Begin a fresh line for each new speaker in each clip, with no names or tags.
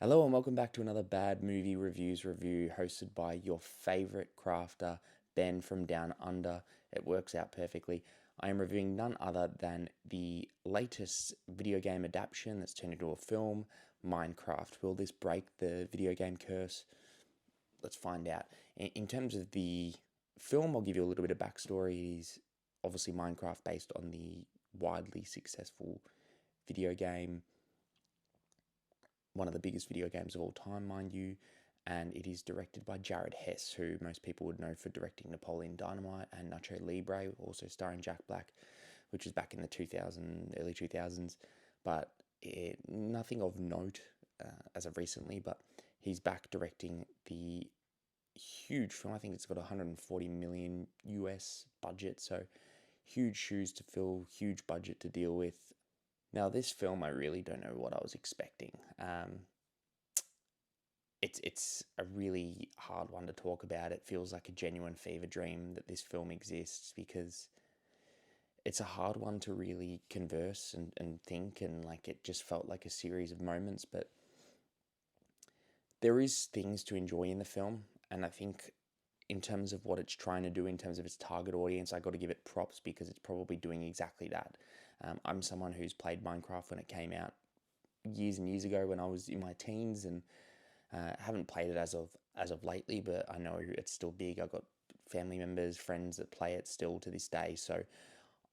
Hello and welcome back to another Bad Movie Reviews review hosted by your favorite crafter, Ben from Down Under. It works out perfectly. I am reviewing none other than the latest video game adaptation that's turned into a film, Minecraft. Will this break the video game curse? Let's find out. In terms of the film, I'll give you a little bit of backstory. It is obviously Minecraft based on the widely successful video game, one of the biggest video games of all time, mind you, and it is directed by Jared Hess, who most people would know for directing Napoleon Dynamite and Nacho Libre, also starring Jack Black, which was back in the early 2000s, but nothing of note as of recently. But he's back directing the huge film. I think it's got 140 million US budget, so huge shoes to fill, huge budget to deal with. Now, this film, I really don't know what I was expecting. It's a really hard one to talk about. It feels like a genuine fever dream that this film exists because it's a hard one to really converse and think, and like it just felt like a series of moments. But there is things to enjoy in the film, and I think in terms of what it's trying to do in terms of its target audience, I got to give it props because it's probably doing exactly that. I'm someone who's played Minecraft when it came out years and years ago when I was in my teens, and haven't played it as of lately, but I know it's still big. I've got family members, friends that play it still to this day, so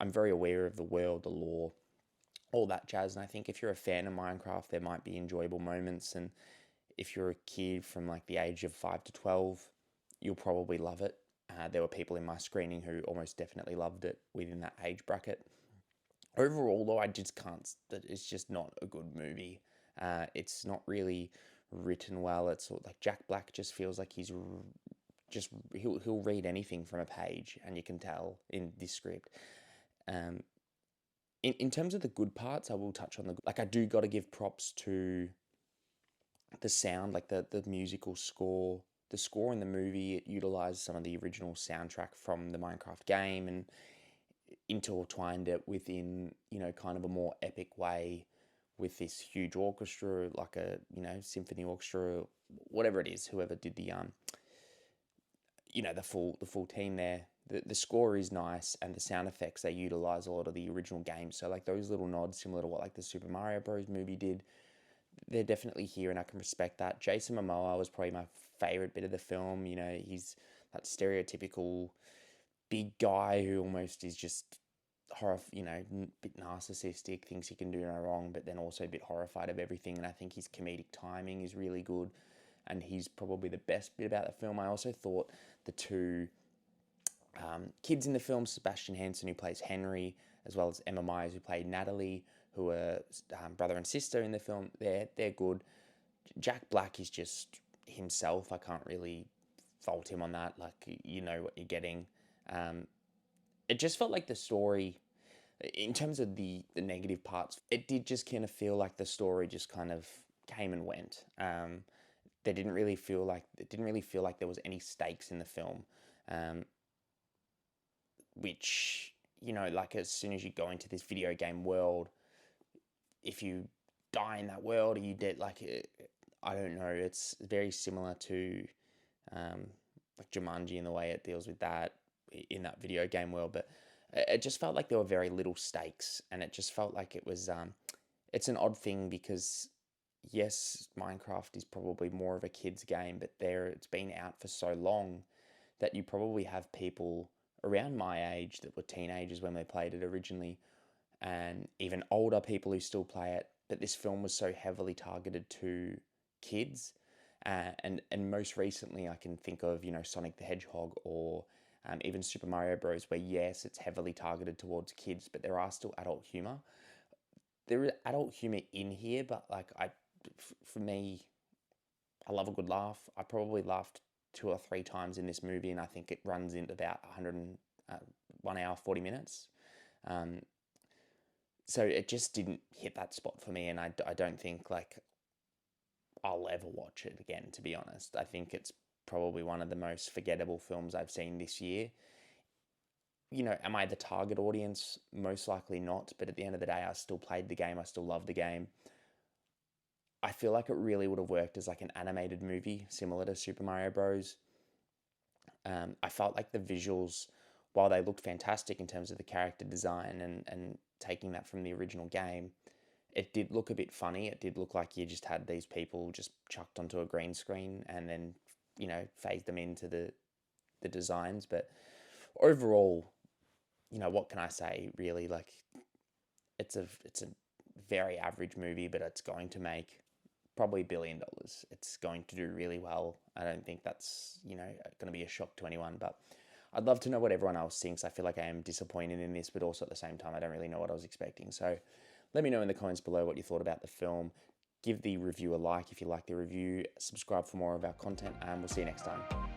I'm very aware of the world, the lore, all that jazz. And I think if you're a fan of Minecraft, there might be enjoyable moments, and if you're a kid from like the age of 5 to 12, you'll probably love it. There were people in my screening who almost definitely loved it within that age bracket. Overall, though, I just can't. It's just not a good movie. It's not really written well. It's sort of like Jack Black just feels like just he'll read anything from a page, and you can tell in this script. Um, in terms of the good parts, I will touch on like I do got to give props to the sound, like the musical score. The score in the movie, it utilized some of the original soundtrack from the Minecraft game and intertwined it within, kind of a more epic way with this huge orchestra, like a, symphony orchestra, whatever it is, whoever did the full team there. The score is nice, and the sound effects, they utilize a lot of the original games. So like those little nods, similar to what like the Super Mario Bros. Movie did, they're definitely here, and I can respect that. Jason Momoa was probably my favorite bit of the film. He's that stereotypical big guy who almost is just bit narcissistic, thinks he can do no wrong, but then also a bit horrified of everything. And I think his comedic timing is really good, and he's probably the best bit about the film. I also thought the two kids in the film, Sebastian Hansen, who plays Henry, as well as Emma Myers, who played Natalie, who are brother and sister in the film, they're good. Jack Black is just himself. I can't really fault him on that. Like, you know what you're getting. Um, it just felt like the story, in terms of the negative parts, it did just kind of feel like the story just kind of came and went. It didn't really feel like there was any stakes in the film, um, which, like as soon as you go into this video game world, if you die in that world, or you did like I don't know, it's very similar to um, like Jumanji in the way it deals with that in that video game world, but it just felt like there were very little stakes, and it just felt like it was. It's an odd thing because yes, Minecraft is probably more of a kids game, but it's been out for so long that you probably have people around my age that were teenagers when they played it originally, and even older people who still play it. But this film was so heavily targeted to kids, and most recently I can think of Sonic the Hedgehog or even Super Mario Bros. Where yes, it's heavily targeted towards kids, but there are still adult humor. There is adult humor in here, but like for me, I love a good laugh. I probably laughed 2 or 3 times in this movie, and I think it runs into about 1 hour 40 minutes. Um, so it just didn't hit that spot for me, and I don't think like I'll ever watch it again, to be honest. I think it's probably one of the most forgettable films I've seen this year. Am I the target audience? Most likely not, but at the end of the day, I still played the game, I still love the game. I feel like it really would have worked as like an animated movie similar to Super Mario Bros. I felt like the visuals, while they looked fantastic in terms of the character design and taking that from the original game, it did look a bit funny. It did look like you just had these people just chucked onto a green screen and then, phased them into the designs. But overall, what can I say really? Like, it's a very average movie, but it's going to make probably $1 billion. It's going to do really well. I don't think that's, going to be a shock to anyone, but I'd love to know what everyone else thinks. I feel like I am disappointed in this, but also at the same time, I don't really know what I was expecting. So let me know in the comments below what you thought about the film. Give the review a like if you like the review. Subscribe for more of our content, and we'll see you next time.